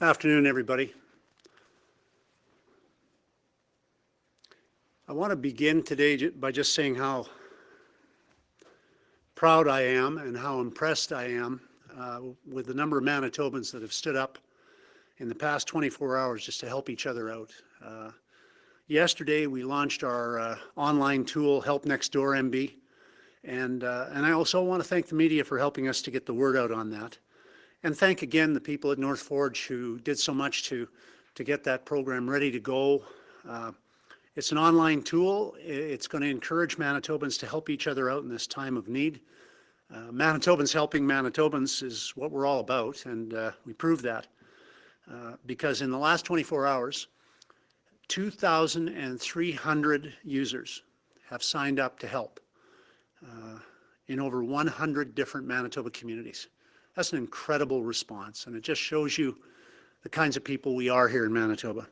Afternoon, everybody. I want to begin today by just saying how proud I am and how impressed I am with the number of Manitobans that have stood up in the past 24 hours just to help each other out. Yesterday, we launched our online tool, Help Next Door MB, and I also want to thank the media for helping us to get the word out on that. And thank again the people at North Forge who did so much to get that program ready to go. It's an online tool. It's going to encourage Manitobans to help each other out in this time of need. Manitobans helping Manitobans is what we're all about, and we proved that because in the last 24 hours, 2,300 users have signed up to help in over 100 different Manitoba communities. That's an incredible response, and it just shows you the kinds of people we are here in Manitoba.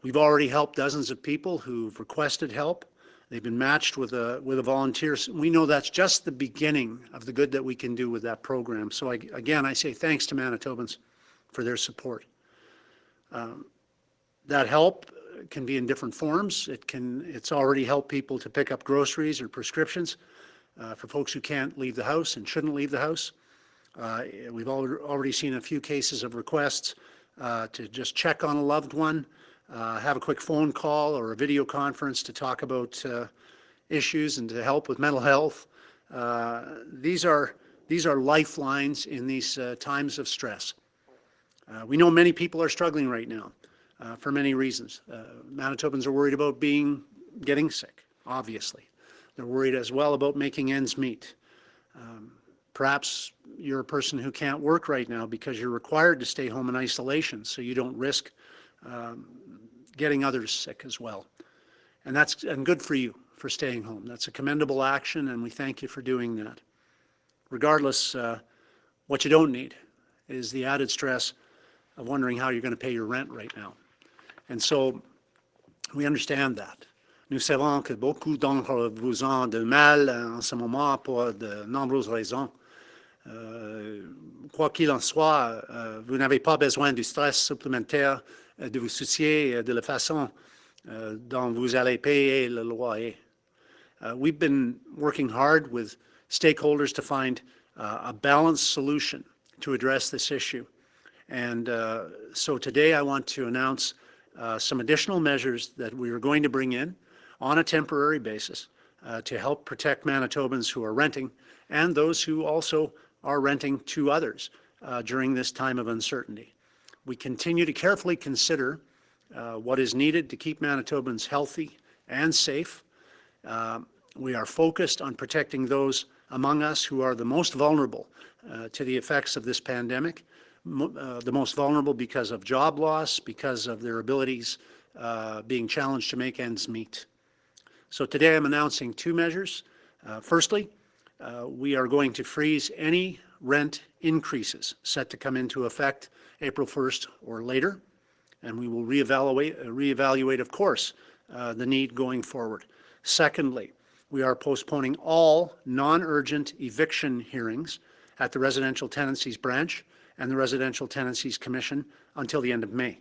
We've already helped dozens of people who've requested help. They've been matched with a volunteer. We know that's just the beginning of the good that we can do with that program. So again, I say thanks to Manitobans for their support. That help can be in different forms. It's already helped people to pick up groceries or prescriptions for folks who can't leave the house and shouldn't leave the house. We've already seen a few cases of requests to just check on a loved one, have a quick phone call or a video conference to talk about issues and to help with mental health. These are lifelines in these times of stress. We know many people are struggling right now for many reasons. Manitobans are worried about getting sick, obviously. They're worried as well about making ends meet. Perhaps you're a person who can't work right now because you're required to stay home in isolation so you don't risk getting others sick as well. And good for you for staying home. That's a commendable action, and we thank you for doing that. Regardless, what you don't need is the added stress of wondering how you're going to pay your rent right now. And so we understand that. Nous savons que beaucoup d'entre vous ont de mal en ce moment pour de nombreuses raisons. Quoi qu'il en soit, vous n'avez pas besoin du stress supplémentaire de vous soucier de la façon dont vous allez payer le loyer. We've been working hard with stakeholders to find a balanced solution to address this issue. And so today I want to announce some additional measures that we are going to bring in on a temporary basis to help protect Manitobans who are renting and those who also are renting to others during this time of uncertainty. We continue to carefully consider what is needed to keep Manitobans healthy and safe. We are focused on protecting those among us who are the most vulnerable to the effects of this pandemic, the most vulnerable because of job loss, because of their abilities being challenged to make ends meet. So today I'm announcing two measures. Firstly, we are going to freeze any rent increases set to come into effect April 1st or later, and we will reevaluate, of course, the need going forward. Secondly, we are postponing all non-urgent eviction hearings at the Residential Tenancies Branch and the Residential Tenancies Commission until the end of May.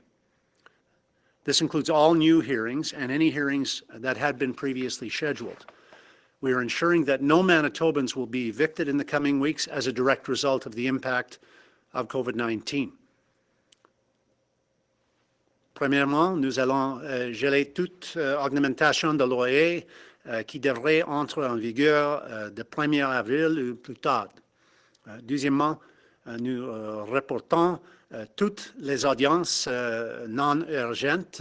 This includes all new hearings and any hearings that had been previously scheduled. We are ensuring that no Manitobans will be evicted in the coming weeks as a direct result of the impact of COVID-19. Premièrement, nous allons geler toute augmentation de loyer qui devrait entrer en vigueur le 1er avril ou plus tard. Deuxièmement, nous reportons toutes les audiences non urgentes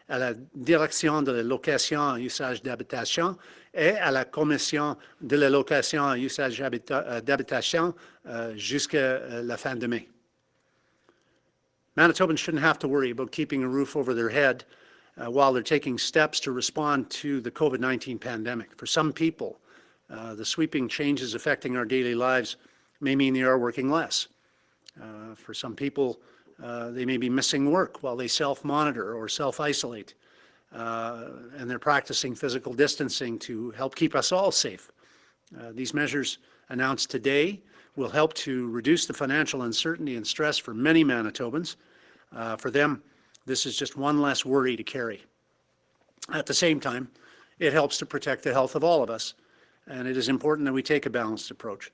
à la direction de la location et usage d'habitation et à la commission de la location et usage d'habitation jusqu'à la fin de mai. Manitobans shouldn't have to worry about keeping a roof over their head while they're taking steps to respond to the COVID-19 pandemic. For some people, the sweeping changes affecting our daily lives may mean they are working less. For some people, they may be missing work while they self-monitor or self-isolate, and they're practicing physical distancing to help keep us all safe. These measures announced today will help to reduce the financial uncertainty and stress for many Manitobans. For them, this is just one less worry to carry. At the same time, it helps to protect the health of all of us, and it is important that we take a balanced approach.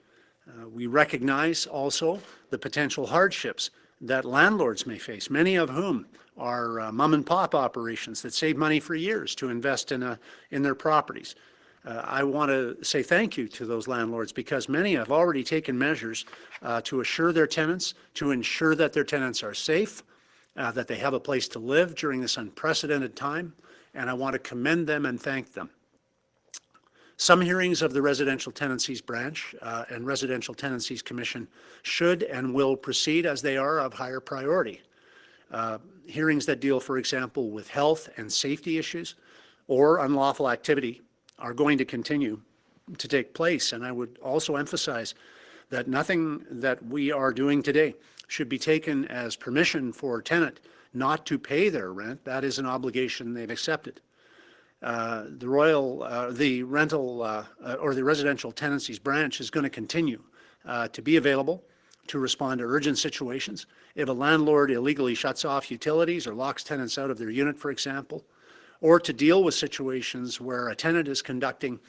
We recognize also the potential hardships that landlords may face, many of whom are mom and pop operations that save money for years to invest in their properties. I want to say thank you to those landlords because many have already taken measures to assure their tenants, to ensure that their tenants are safe, that they have a place to live during this unprecedented time, and I want to commend them and thank them. Some hearings of the Residential Tenancies Branch and Residential Tenancies Commission should and will proceed as they are of higher priority. Hearings that deal, for example, with health and safety issues or unlawful activity are going to continue to take place. And I would also emphasize that nothing that we are doing today should be taken as permission for a tenant not to pay their rent. That is an obligation they've accepted. The Residential Tenancies Branch is going to continue to be available to respond to urgent situations. If a landlord illegally shuts off utilities or locks tenants out of their unit, for example, or to deal with situations where a tenant is conducting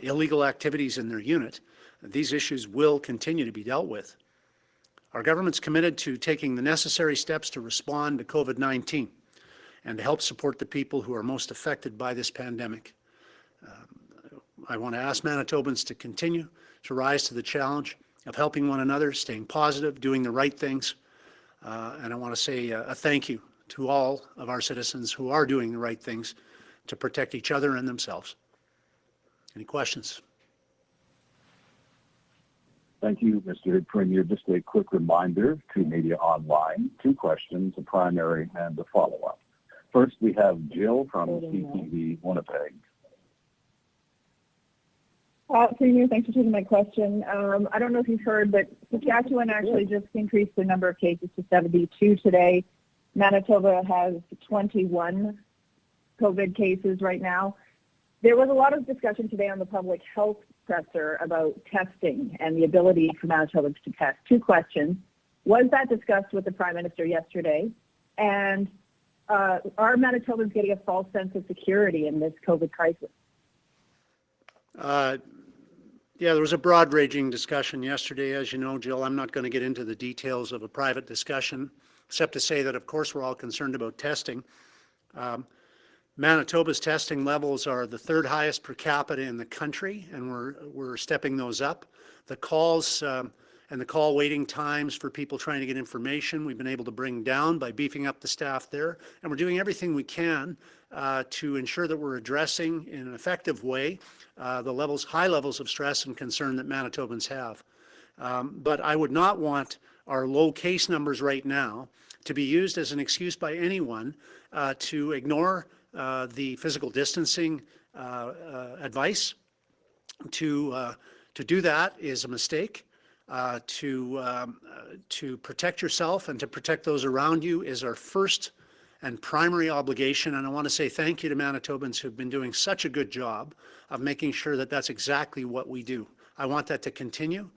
illegal activities in their unit, these issues will continue to be dealt with. Our government's committed to taking the necessary steps to respond to COVID-19 and to help support the people who are most affected by this pandemic. I want to ask Manitobans to continue to rise to the challenge of helping one another, staying positive, doing the right things, and I want to say a thank you to all of our citizens who are doing the right things to protect each other and themselves. Any questions? Thank you, Mr. Premier. Just a quick reminder to media online, 2 questions, a primary and a follow-up. First, we have Jill from CTV Winnipeg. Premier, thanks for taking my question. I don't know if you've heard, but Saskatchewan actually just increased the number of cases to 72 today. Manitoba has 21 COVID cases right now. There was a lot of discussion today on the public health presser about testing and the ability for Manitobans to test. 2 questions. Was that discussed with the Prime Minister yesterday? And are Manitobans getting a false sense of security in this COVID crisis? Yeah, there was a broad-ranging discussion yesterday. As you know, Jill, I'm not going to get into the details of a private discussion, except to say that, of course, we're all concerned about testing. Manitoba's testing levels are the 3rd highest per capita in the country, and we're stepping those up. The calls and the call waiting times for people trying to get information, we've been able to bring down by beefing up the staff there, and we're doing everything we can to ensure that we're addressing in an effective way the high levels of stress and concern that Manitobans have. But I would not want our low case numbers right now to be used as an excuse by anyone to ignore the physical distancing advice. To do that is a mistake. To protect yourself and to protect those around you is our first and primary obligation, and I want to say thank you to Manitobans who've been doing such a good job of making sure that that's exactly what we do. I want that to continue,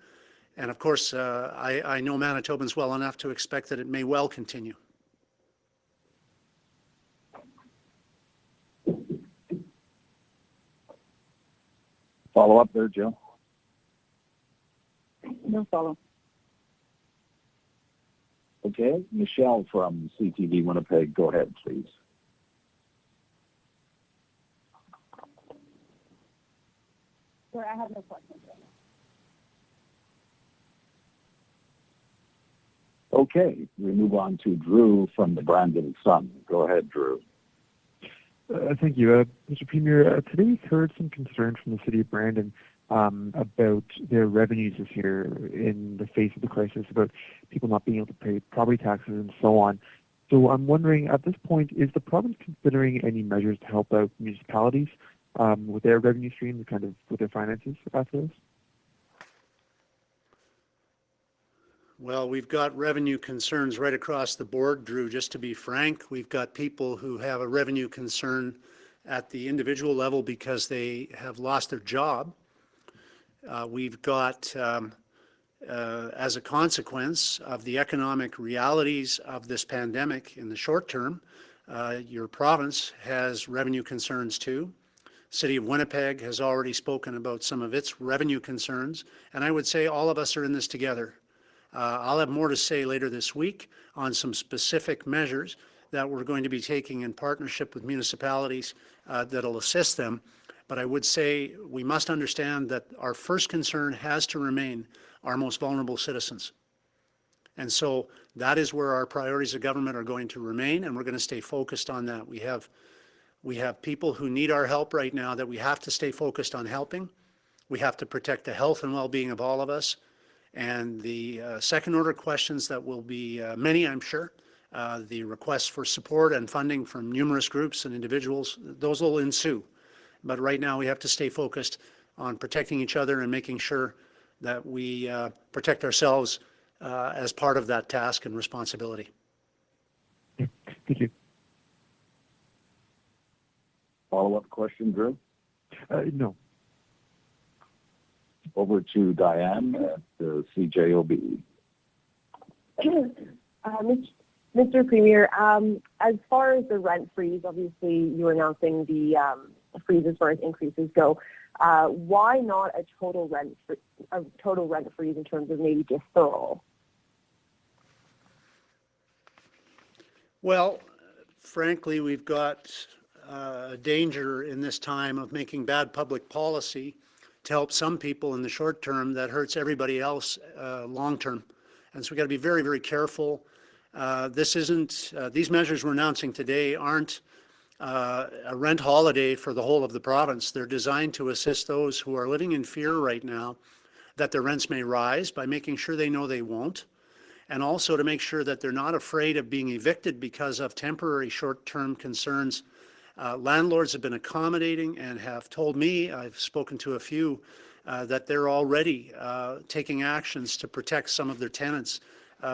and of course I know Manitobans well enough to expect that it may well continue. Follow up there, Jill? No follow. Okay, Michelle from CTV Winnipeg, go ahead, please. Sorry, I have no questions. Okay, we move on to Drew from the Brandon Sun. Go ahead, Drew. Thank you. Mr. Premier, today we've heard some concerns from the City of Brandon about their revenues this year in the face of the crisis, about people not being able to pay property taxes and so on. So I'm wondering, at this point, is the province considering any measures to help out municipalities with their revenue streams, kind of with their finances after this? Well, we've got revenue concerns right across the board, Drew. Just to be frank, we've got people who have a revenue concern at the individual level because they have lost their job. We've got as a consequence of the economic realities of this pandemic in the short term, your province has revenue concerns too. City of Winnipeg has already spoken about some of its revenue concerns, and I would say all of us are in this together. I'll have more to say later this week on some specific measures that we're going to be taking in partnership with municipalities that'll assist them. But I would say we must understand that our first concern has to remain our most vulnerable citizens. And so that is where our priorities of government are going to remain, and we're going to stay focused on that. We have people who need our help right now that we have to stay focused on helping. We have to protect the health and well-being of all of us. And the second order questions that will be many, I'm sure, the requests for support and funding from numerous groups and individuals, those will ensue. But right now we have to stay focused on protecting each other and making sure that we protect ourselves as part of that task and responsibility. Thank you. Follow-up question, Drew? No. Over to Diane at the CJOB. Mr. Premier, as far as the rent freeze, obviously you're announcing the freeze as far as increases go. Why not a total rent freeze in terms of maybe deferral? Well, frankly, we've got a danger in this time of making bad public policy to help some people in the short term that hurts everybody else long term. And so we've got to be very, very careful. These measures we're announcing today aren't a rent holiday for the whole of the province. They're designed to assist those who are living in fear right now that their rents may rise by making sure they know they won't, and also to make sure that they're not afraid of being evicted because of temporary short-term concerns. Landlords have been accommodating and have told me, I've spoken to a few, that they're already taking actions to protect some of their tenants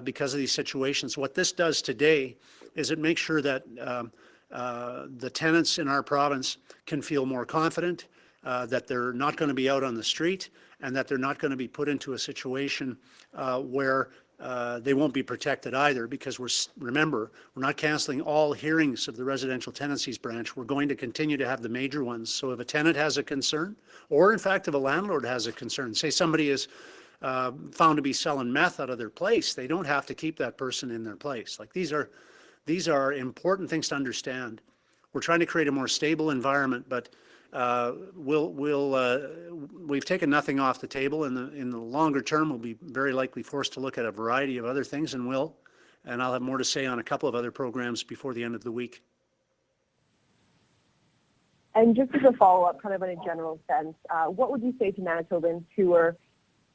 because of these situations. What this does today is it makes sure that the tenants in our province can feel more confident, that they're not going to be out on the street, and that they're not going to be put into a situation where they won't be protected either, because remember, we're not canceling all hearings of the residential tenancies branch. We're going to continue to have the major ones. So if a tenant has a concern, or in fact if a landlord has a concern, say somebody is found to be selling meth out of their place, they don't have to keep that person in their place. Like these are important things to understand. We're trying to create a more stable environment, but we've taken nothing off the table. In the longer term, we'll be very likely forced to look at a variety of other things, and I'll have more to say on a couple of other programs before the end of the week. And just as a follow-up, kind of in a general sense, what would you say to Manitobans who are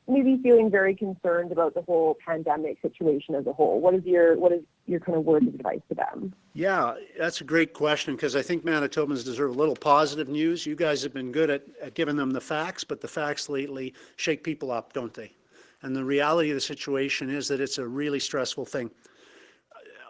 maybe feeling very concerned about the whole pandemic situation as a whole? What is your kind of words of advice to them? Yeah, that's a great question, because I think Manitobans deserve a little positive news. You guys have been good at giving them the facts, but the facts lately shake people up, don't they? And the reality of the situation is that it's a really stressful thing.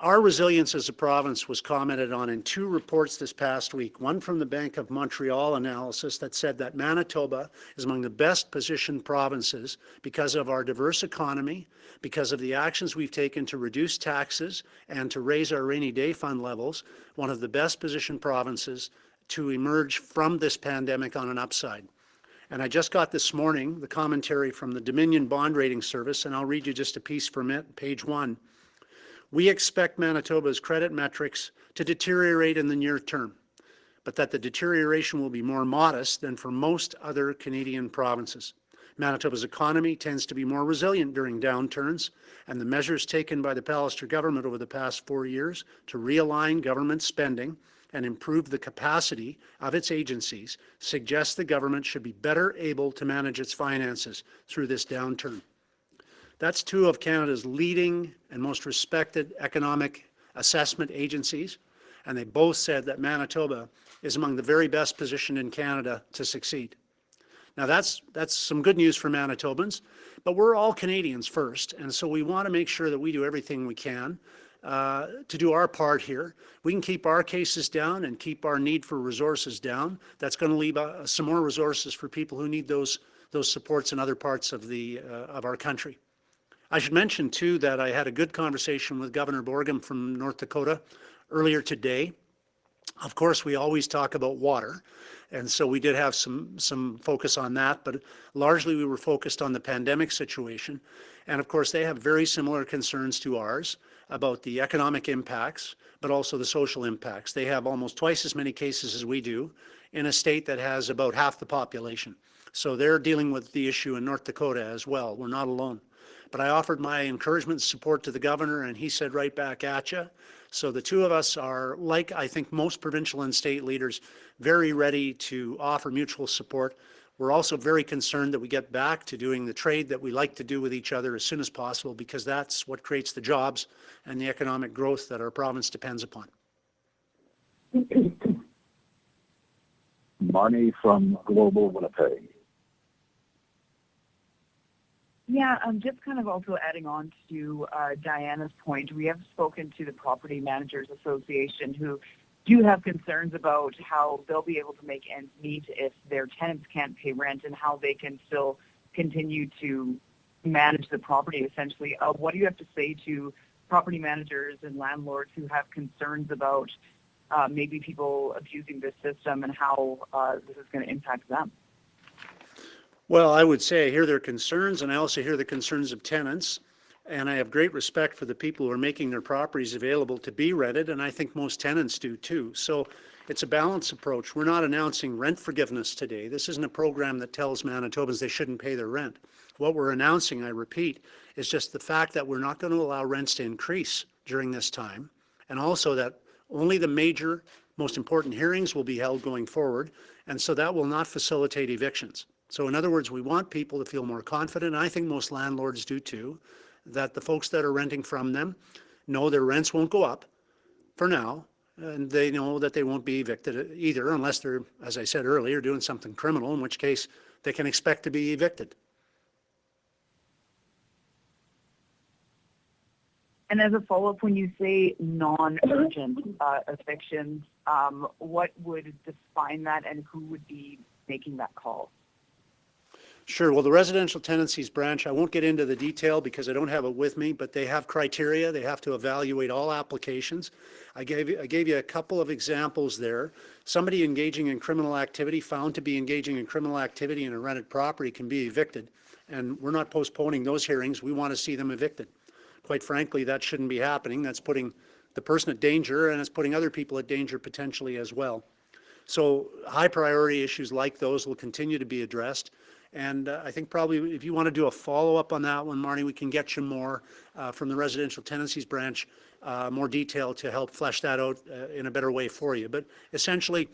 Our resilience as a province was commented on in two reports this past week, one from the Bank of Montreal analysis that said that Manitoba is among the best positioned provinces because of our diverse economy, because of the actions we've taken to reduce taxes and to raise our rainy day fund levels, one of the best positioned provinces to emerge from this pandemic on an upside. And I just got this morning the commentary from the Dominion Bond Rating Service, and I'll read you just a piece from it, page 1. We expect Manitoba's credit metrics to deteriorate in the near term, but that the deterioration will be more modest than for most other Canadian provinces. Manitoba's economy tends to be more resilient during downturns, and the measures taken by the Pallister government over the past 4 years to realign government spending and improve the capacity of its agencies suggest the government should be better able to manage its finances through this downturn. That's two of Canada's leading and most respected economic assessment agencies, and they both said that Manitoba is among the very best positioned in Canada to succeed. Now that's some good news for Manitobans, but we're all Canadians first, and so we want to make sure that we do everything we can to do our part here. We can keep our cases down and keep our need for resources down. That's going to leave some more resources for people who need those supports in other parts of our country. I should mention too that I had a good conversation with Governor Borgum from North Dakota earlier today. Of course, we always talk about water, and so we did have some focus on that, but largely we were focused on the pandemic situation. And of course, they have very similar concerns to ours about the economic impacts, but also the social impacts. They have almost twice as many cases as we do in a state that has about half the population. So they're dealing with the issue in North Dakota as well. We're not alone. But I offered my encouragement and support to the governor, and he said right back at you. So the two of us are, like I think most provincial and state leaders, very ready to offer mutual support. We're also very concerned that we get back to doing the trade that we like to do with each other as soon as possible, because that's what creates the jobs and the economic growth that our province depends upon. Marnie from Global Winnipeg. Yeah, just kind of also adding on to Diana's point, we have spoken to the Property Managers Association who do have concerns about how they'll be able to make ends meet if their tenants can't pay rent and how they can still continue to manage the property essentially. What do you have to say to property managers and landlords who have concerns about maybe people abusing this system and how this is going to impact them? Well, I would say I hear their concerns, and I also hear the concerns of tenants, and I have great respect for the people who are making their properties available to be rented, and I think most tenants do too. So it's a balanced approach. We're not announcing rent forgiveness today. This isn't a program that tells Manitobans they shouldn't pay their rent. What we're announcing, I repeat, is just the fact that we're not going to allow rents to increase during this time, and also that only the major, most important hearings will be held going forward, and so that will not facilitate evictions. So in other words, we want people to feel more confident, and I think most landlords do too, that the folks that are renting from them know their rents won't go up for now, and they know that they won't be evicted either unless they're, as I said earlier, doing something criminal, in which case they can expect to be evicted. And as a follow-up, when you say non-urgent evictions, what would define that and who would be making that call? Sure. Well, the residential tenancies branch, I won't get into the detail because I don't have it with me, but they have criteria. They have to evaluate all applications. I gave you a couple of examples there. Somebody engaging in criminal activity, found to be engaging in criminal activity in a rented property, can be evicted. And we're not postponing those hearings. We want to see them evicted. Quite frankly, that shouldn't be happening. That's putting the person at danger, and it's putting other people at danger potentially as well. So high priority issues like those will continue to be addressed. And I think probably if you want to do a follow-up on that one, Marnie, we can get you more from the residential tenancies branch, more detail to help flesh that out in a better way for you. But essentially,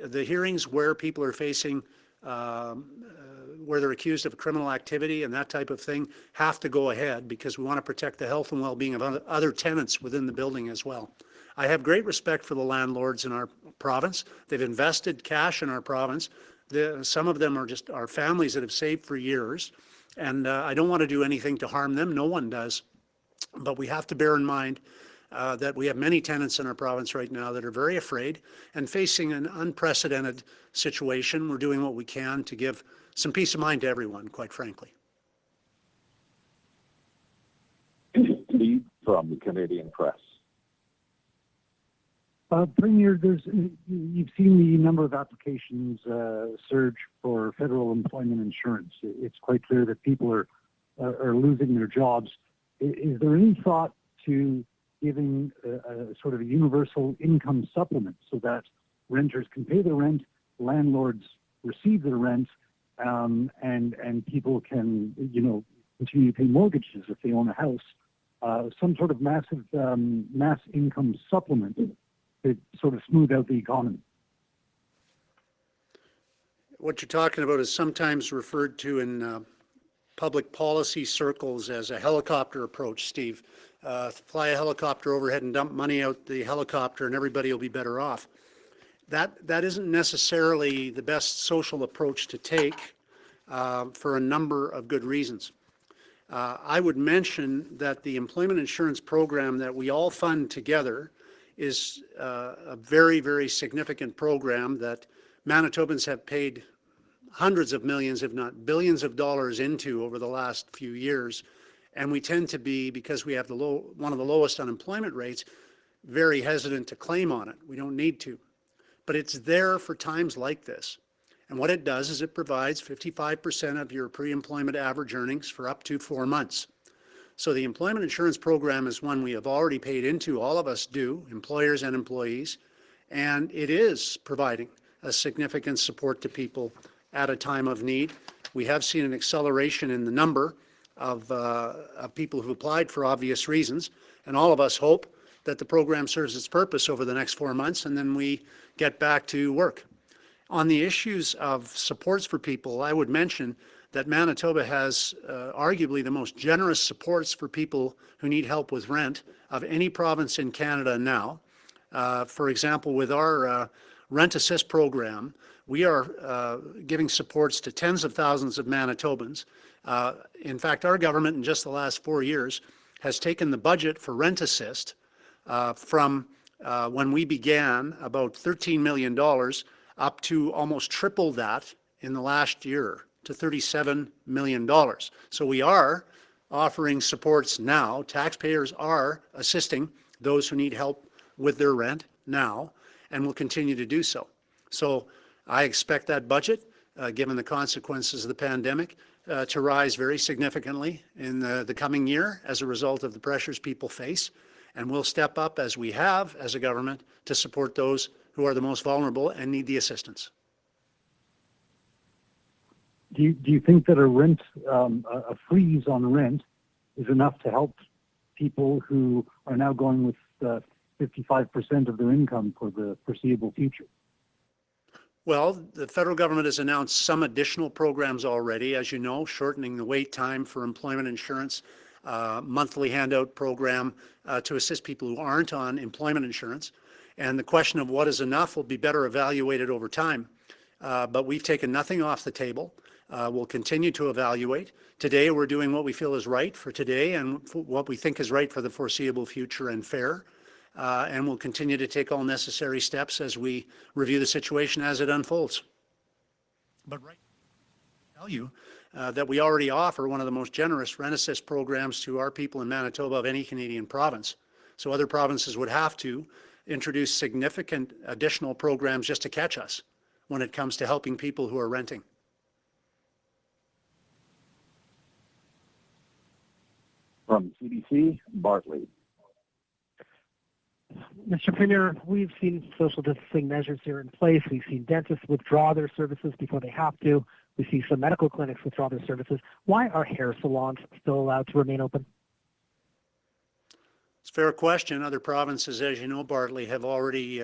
the hearings where people are facing, where they're accused of criminal activity and that type of thing have to go ahead because we want to protect the health and well-being of other tenants within the building as well. I have great respect for the landlords in our province. They've invested cash in our province. Some of them are just our families that have saved for years, and I don't want to do anything to harm them. No one does. But we have to bear in mind that we have many tenants in our province right now that are very afraid and facing an unprecedented situation. We're doing what we can to give some peace of mind to everyone, quite frankly. Steve from the Canadian Press. Premier, you've seen the number of applications surge for federal employment insurance. It's quite clear that people are losing their jobs. Is there any thought to giving a sort of a universal income supplement so that renters can pay their rent, landlords receive their rent, and people can, continue to pay mortgages if they own a house? Some sort of massive mass income supplement to sort of smooth out the economy. What you're talking about is sometimes referred to in public policy circles as a helicopter approach, Steve. Fly a helicopter overhead and dump money out the helicopter and everybody will be better off. That isn't necessarily the best social approach to take for a number of good reasons. I would mention that the employment insurance program that we all fund together is a very, very significant program that Manitobans have paid hundreds of millions, if not billions of dollars into over the last few years. And we tend to be, because we have one of the lowest unemployment rates, very hesitant to claim on it. We don't need to. But it's there for times like this. And what it does is it provides 55% of your pre-employment average earnings for up to 4 months. So the employment insurance program is one we have already paid into, all of us do, employers and employees, and it is providing a significant support to people at a time of need. We have seen an acceleration in the number of people who applied for obvious reasons, and all of us hope that the program serves its purpose over the next 4 months and then we get back to work. On the issues of supports for people, I would mention that Manitoba has arguably the most generous supports for people who need help with rent of any province in Canada now. For example, with our Rent Assist program, we are giving supports to tens of thousands of Manitobans. In fact, our government in just the last 4 years has taken the budget for Rent Assist from when we began, about $13 million, up to almost triple that in the last year, to $37 million. So we are offering supports now. Taxpayers are assisting those who need help with their rent now, and will continue to do so. So I expect that budget, given the consequences of the pandemic, to rise very significantly in the coming year as a result of the pressures people face. And we'll step up, as we have as a government, to support those who are the most vulnerable and need the assistance. Do you think that a freeze on rent is enough to help people who are now going with 55% of their income for the foreseeable future? Well, the federal government has announced some additional programs already, as you know, shortening the wait time for employment insurance, monthly handout program to assist people who aren't on employment insurance. And the question of what is enough will be better evaluated over time. But we've taken nothing off the table. We'll continue to evaluate. Today, we're doing what we feel is right for today and what we think is right for the foreseeable future and fair. And we'll continue to take all necessary steps as we review the situation as it unfolds. But right now, I'll tell you that we already offer one of the most generous Rent Assist programs to our people in Manitoba of any Canadian province. So other provinces would have to introduce significant additional programs just to catch us when it comes to helping people who are renting. From CBC, Bartley. Mr. Premier, we've seen social distancing measures here in place. We've seen dentists withdraw their services before they have to. We see some medical clinics withdraw their services. Why are hair salons still allowed to remain open? It's a fair question. Other provinces, as you know, Bartley, have already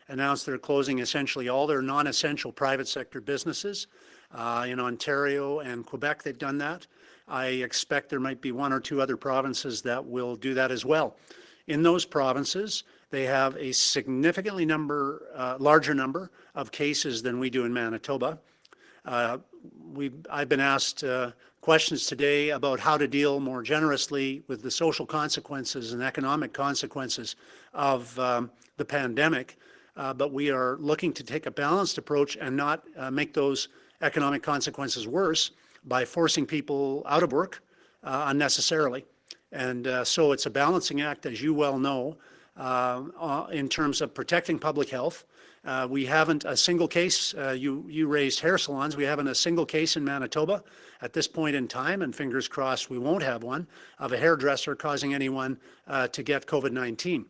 announced they're closing essentially all their non-essential private sector businesses. In Ontario and Quebec, they've done that. I expect there might be 1 or 2 other provinces that will do that as well. In those provinces, they have a significantly larger number of cases than we do in Manitoba. I've been asked questions today about how to deal more generously with the social consequences and economic consequences of the pandemic, but we are looking to take a balanced approach and not make those economic consequences worse by forcing people out of work unnecessarily. And so it's a balancing act, as you well know, in terms of protecting public health. We haven't a single case, you raised hair salons, we haven't a single case in Manitoba at this point in time, and fingers crossed we won't have one, of a hairdresser causing anyone to get COVID-19.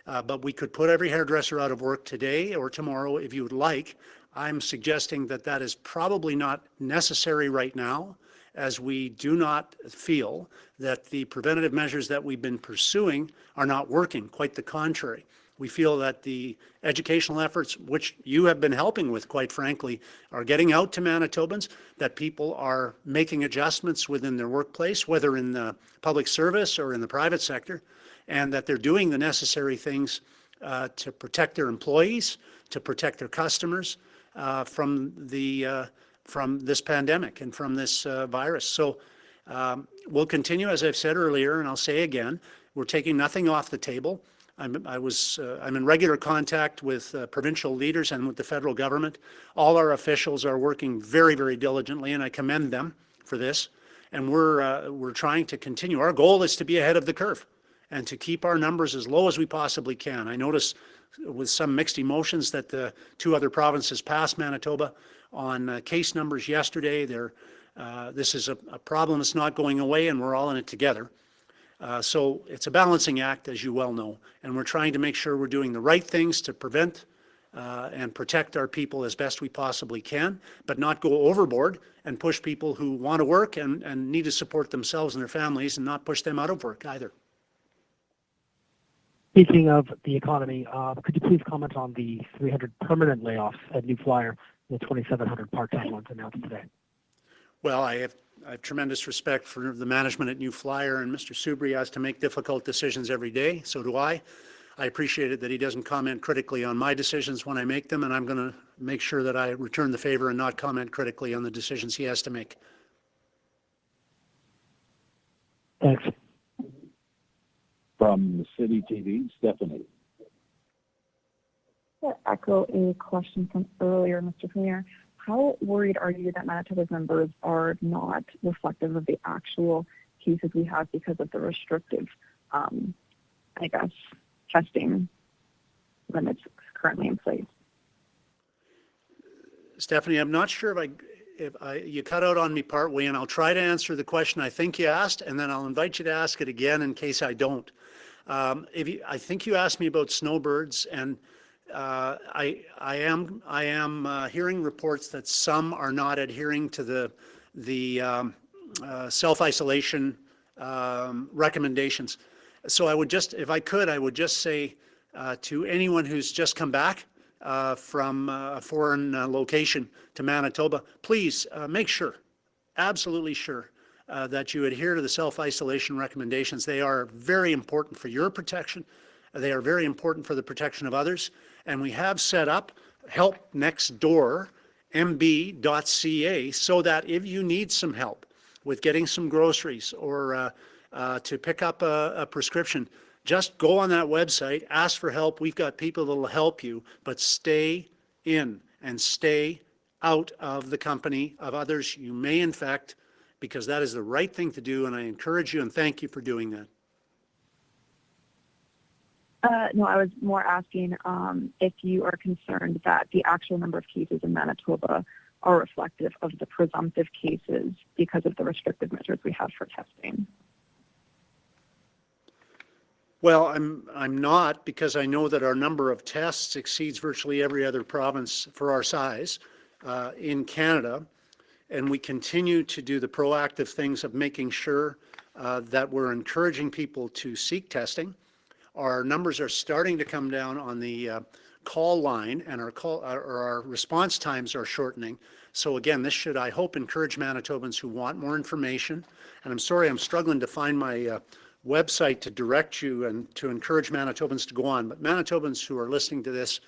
But we could put every hairdresser out of work today or tomorrow if you would like. I'm suggesting that that is probably not necessary right now, as we do not feel that the preventative measures that we've been pursuing are not working. Quite the contrary. We feel that the educational efforts, which you have been helping with, quite frankly, are getting out to Manitobans, that people are making adjustments within their workplace, whether in the public service or in the private sector, and that they're doing the necessary things to protect their employees, to protect their customers from this pandemic and from this virus. So we'll continue, as I've said earlier, and I'll say again, we're taking nothing off the table. I'm in regular contact with provincial leaders and with the federal government. All our officials are working very, very diligently, and I commend them for this. And we're trying to continue. Our goal is to be ahead of the curve and to keep our numbers as low as we possibly can. I notice with some mixed emotions that the two other provinces passed Manitoba on case numbers yesterday. This is a problem that's not going away, and we're all in it together. So it's a balancing act, as you well know, and we're trying to make sure we're doing the right things to prevent and protect our people as best we possibly can, but not go overboard and push people who want to work and need to support themselves and their families and not push them out of work either. Speaking of the economy, could you please comment on the 300 permanent layoffs at New Flyer and the 2,700 part-time ones announced today? Well, I have tremendous respect for the management at New Flyer, and Mr. Subri has to make difficult decisions every day. So do I. I appreciate it that he doesn't comment critically on my decisions when I make them, and I'm going to make sure that I return the favor and not comment critically on the decisions he has to make. Thanks. From the City TV, Stephanie. To echo a question from earlier, Mr. Premier, how worried are you that Manitoba's numbers are not reflective of the actual cases we have because of the restrictive, testing limits currently in place? Stephanie, I'm not sure if you cut out on me partway, and I'll try to answer the question I think you asked, and then I'll invite you to ask it again in case I don't. I think you asked me about snowbirds, and I am hearing reports that some are not adhering to the self-isolation recommendations. So I would just, if I could, I would just say to anyone who's just come back from a foreign location to Manitoba, please make sure, absolutely sure, that you adhere to the self-isolation recommendations. They are very important for your protection. They are very important for the protection of others. And we have set up Help Next Door, mb.ca, so that if you need some help with getting some groceries or to pick up a prescription, just go on that website, ask for help. We've got people that will help you, but stay in and stay out of the company of others you may infect, because that is the right thing to do, and I encourage you and thank you for doing that. No, I was more asking if you are concerned that the actual number of cases in Manitoba are reflective of the presumptive cases because of the restrictive measures we have for testing. Well, I'm not, because I know that our number of tests exceeds virtually every other province for our size in Canada, and we continue to do the proactive things of making sure that we're encouraging people to seek testing. Our numbers are starting to come down on the call line, and our response times are shortening. So again, this should, I hope, encourage Manitobans who want more information. And I'm sorry, I'm struggling to find my website to direct you and to encourage Manitobans to go on. But Manitobans who are listening to this,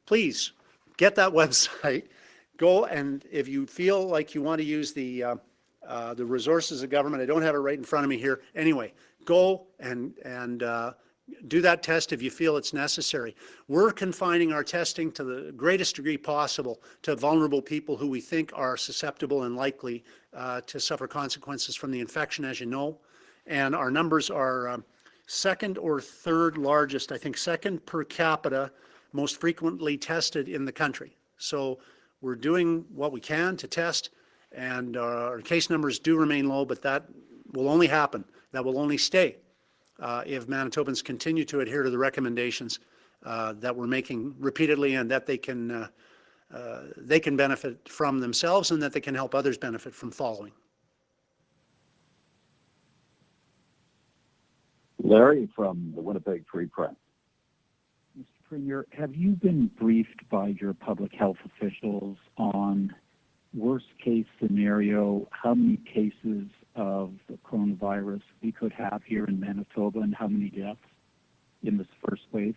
please get that website. Go, and if you feel like you want to use the resources of government, I don't have it right in front of me here. Anyway, go and do that test if you feel it's necessary. We're confining our testing to the greatest degree possible to vulnerable people who we think are susceptible and likely to suffer consequences from the infection, as you know. And our numbers are second or third largest, I think second per capita, most frequently tested in the country. So we're doing what we can to test, and our case numbers do remain low, but that will only happen, that will only stay if Manitobans continue to adhere to the recommendations that we're making repeatedly, and that they can benefit from themselves and that they can help others benefit from following. Larry from the Winnipeg Free Press. Mr. Premier, have you been briefed by your public health officials on worst case scenario, how many cases of the coronavirus we could have here in Manitoba and how many deaths in this first wave?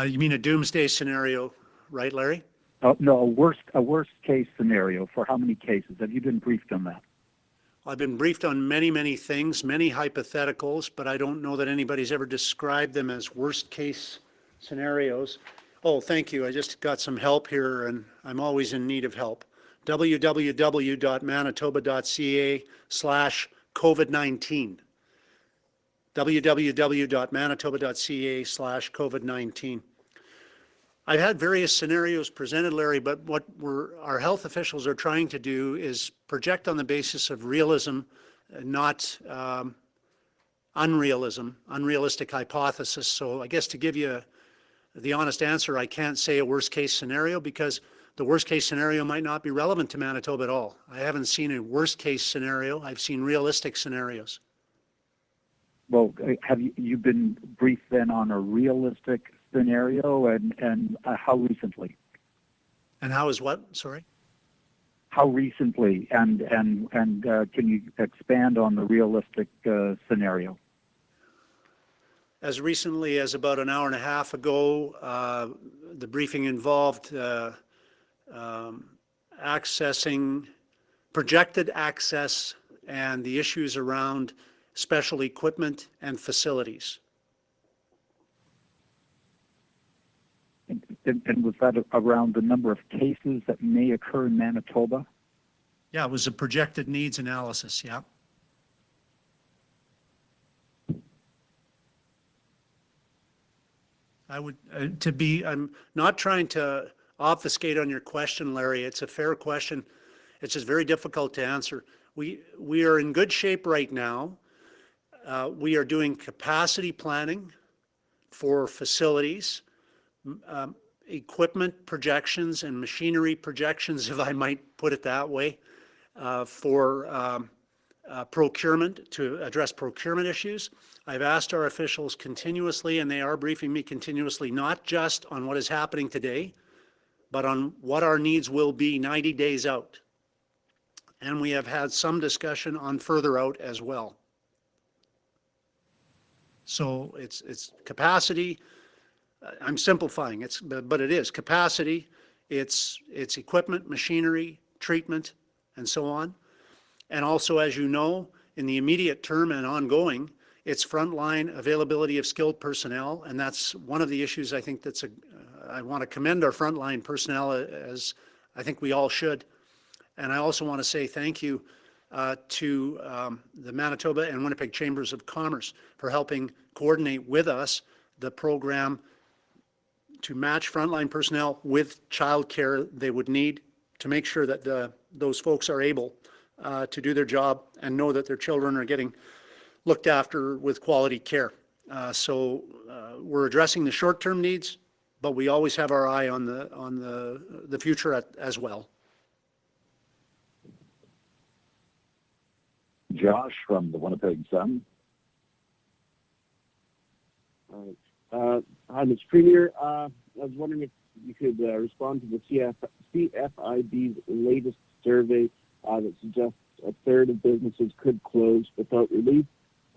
You mean a doomsday scenario, right, Larry? No, a worst case scenario for how many cases? Have you been briefed on that? I've been briefed on many, many things, many hypotheticals, but I don't know that anybody's ever described them as worst case scenarios. Oh, thank you. I just got some help here, and I'm always in need of help. www.manitoba.ca/COVID-19. www.manitoba.ca/COVID-19. I've had various scenarios presented, Larry, but what our health officials are trying to do is project on the basis of realism, not unrealistic hypothesis. So I guess to give you the honest answer, I can't say a worst case scenario because the worst case scenario might not be relevant to Manitoba at all. I haven't seen a worst case scenario. I've seen realistic scenarios. Well, have you been briefed then on a realistic scenario, and how recently? And how is what? Sorry? How recently, and can you expand on the realistic scenario? As recently as about an hour and a half ago, the briefing involved projected access and the issues around special equipment and facilities. And was that around the number of cases that may occur in Manitoba? Yeah, it was a projected needs analysis, yeah. I'm not trying to obfuscate on your question, Larry. It's a fair question. It's just very difficult to answer. We are in good shape right now. We are doing capacity planning for facilities, equipment projections and machinery projections, if I might put it that way, for procurement, to address procurement issues. I've asked our officials continuously, and they are briefing me continuously, not just on what is happening today, but on what our needs will be 90 days out. And we have had some discussion on further out as well. So it's capacity. I'm simplifying, but it is capacity, it's equipment, machinery, treatment, and so on. And also, as you know, in the immediate term and ongoing, it's frontline availability of skilled personnel, and that's one of the issues I think I want to commend our frontline personnel, as I think we all should. And I also want to say thank you to the Manitoba and Winnipeg Chambers of Commerce for helping coordinate with us the program to match frontline personnel with childcare they would need to make sure that those folks are able to do their job and know that their children are getting looked after with quality care. So we're addressing the short-term needs, but we always have our eye on the future as well. Josh from the Winnipeg Sun. Hi, Mr. Premier. I was wondering if you could respond to the CFIB's latest survey that suggests a third of businesses could close without relief,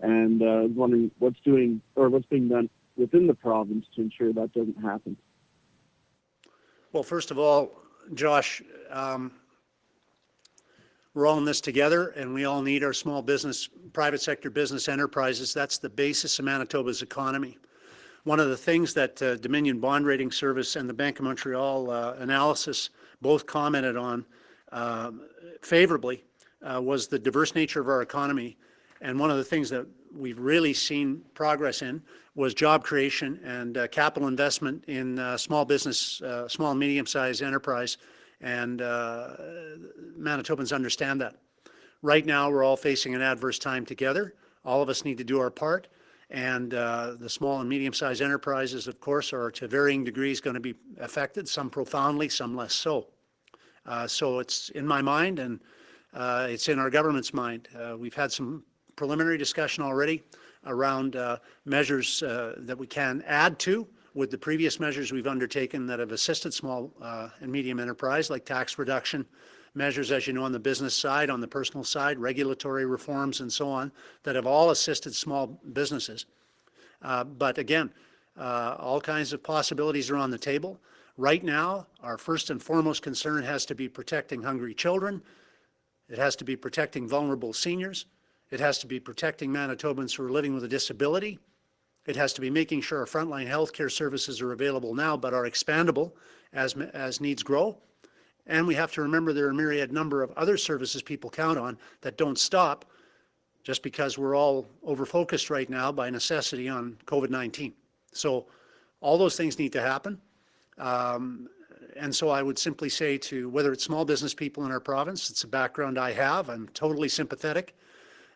and I was wondering what's being done within the province to ensure that doesn't happen. Well, first of all, Josh, we're all in this together, and we all need our small business, private sector business enterprises. That's the basis of Manitoba's economy. One of the things that Dominion Bond Rating Service and the Bank of Montreal analysis both commented on favorably was the diverse nature of our economy. And one of the things that we've really seen progress in was job creation and capital investment in small business, small and medium-sized enterprise. And Manitobans understand that. Right now, we're all facing an adverse time together. All of us need to do our part. And the small and medium-sized enterprises, of course, are to varying degrees going to be affected, some profoundly, some less so. So it's in my mind, and it's in our government's mind. We've had some preliminary discussion already around measures that we can add to with the previous measures we've undertaken that have assisted small and medium enterprise, like tax reduction measures, as you know, on the business side, on the personal side, regulatory reforms, and so on, that have all assisted small businesses. But again, all kinds of possibilities are on the table. Right now, our first and foremost concern has to be protecting hungry children. It has to be protecting vulnerable seniors. It has to be protecting Manitobans who are living with a disability. It has to be making sure our frontline healthcare services are available now, but are expandable as needs grow. And we have to remember there are a myriad number of other services people count on that don't stop just because we're all over-focused right now by necessity on COVID-19. So all those things need to happen. And so I would simply say to whether it's small business people in our province, it's a background I have, I'm totally sympathetic,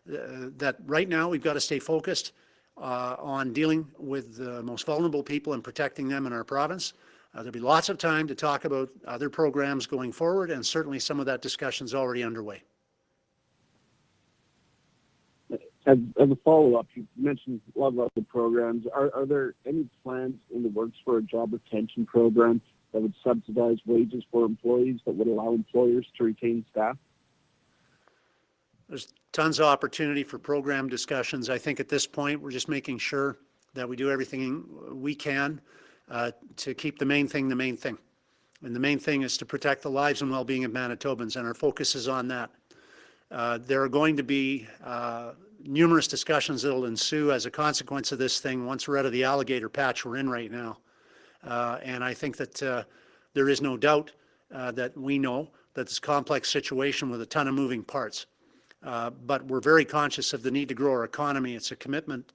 that right now we've got to stay focused on dealing with the most vulnerable people and protecting them in our province. There'll be lots of time to talk about other programs going forward, and certainly some of that discussion is already underway. As a follow-up, you mentioned a lot about the programs. Are there any plans in the works for a job retention program that would subsidize wages for employees that would allow employers to retain staff? There's tons of opportunity for program discussions. I think at this point we're just making sure that we do everything we can to keep the main thing the main thing. And the main thing is to protect the lives and well-being of Manitobans, and our focus is on that. There are going to be numerous discussions that will ensue as a consequence of this thing once we're out of the alligator patch we're in right now. And I think that there is no doubt that we know that it's a complex situation with a ton of moving parts. But we're very conscious of the need to grow our economy. It's a commitment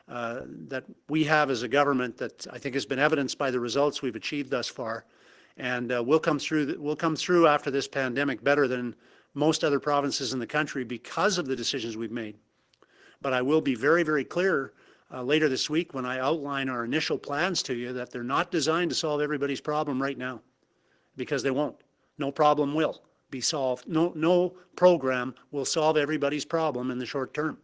that we have as a government that I think has been evidenced by the results we've achieved thus far. And we'll come through after this pandemic better than most other provinces in the country because of the decisions we've made. But I will be very, very clear later this week when I outline our initial plans to you that they're not designed to solve everybody's problem right now, because they won't. No problem will be solved. No program will solve everybody's problem in the short term.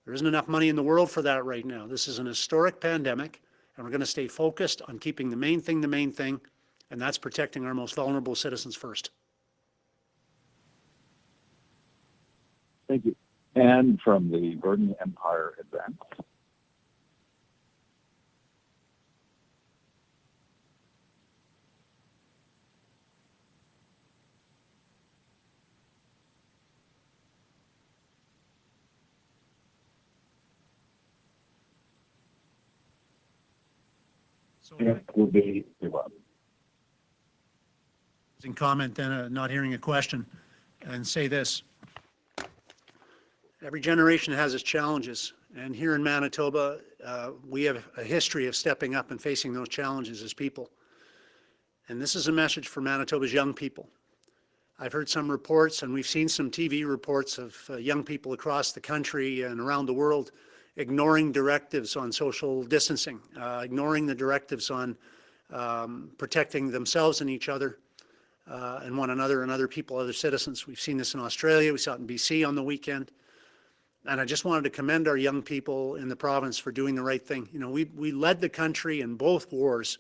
There isn't enough money in the world for that right now. This is an historic pandemic, and we're going to stay focused on keeping the main thing, and that's protecting our most vulnerable citizens first. Thank you. And from the Burden Empire Advance. So It will be well. Comment then, not hearing a question, and say this. Every generation has its challenges, and here in Manitoba, we have a history of stepping up and facing those challenges as people. And this is a message for Manitoba's young people. I've heard some reports, and we've seen some TV reports of young people across the country and around the world ignoring directives on social distancing, ignoring the directives on protecting themselves and each other and one another and other people, other citizens. We've seen this in Australia. We saw it in BC on the weekend. And I just wanted to commend our young people in the province for doing the right thing. You know, we led the country in both wars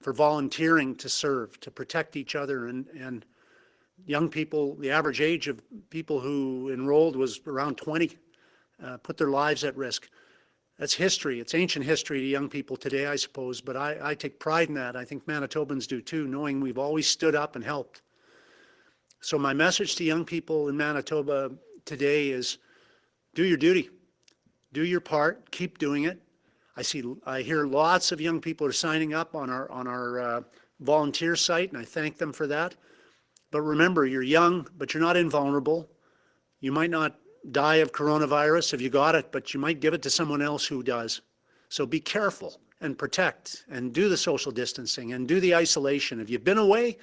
for volunteering to serve, to protect each other. And young people, the average age of people who enrolled was around 20, put their lives at risk. That's history. It's ancient history to young people today, I suppose, but I take pride in that. I think Manitobans do too, knowing we've always stood up and helped. So my message to young people in Manitoba today is do your duty, do your part, keep doing it. I hear lots of young people are signing up on our volunteer site, and I thank them for that. But remember, you're young, but you're not invulnerable. You might not die of coronavirus if you got it, but you might give it to someone else who does. So be careful and protect and do the social distancing and do the isolation. If you've been away,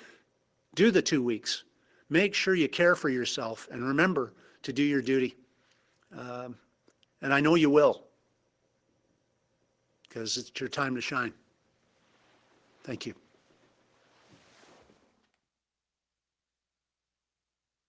do the 2 weeks. Make sure you care for yourself and remember to do your duty. And I know you will, because it's your time to shine. Thank you.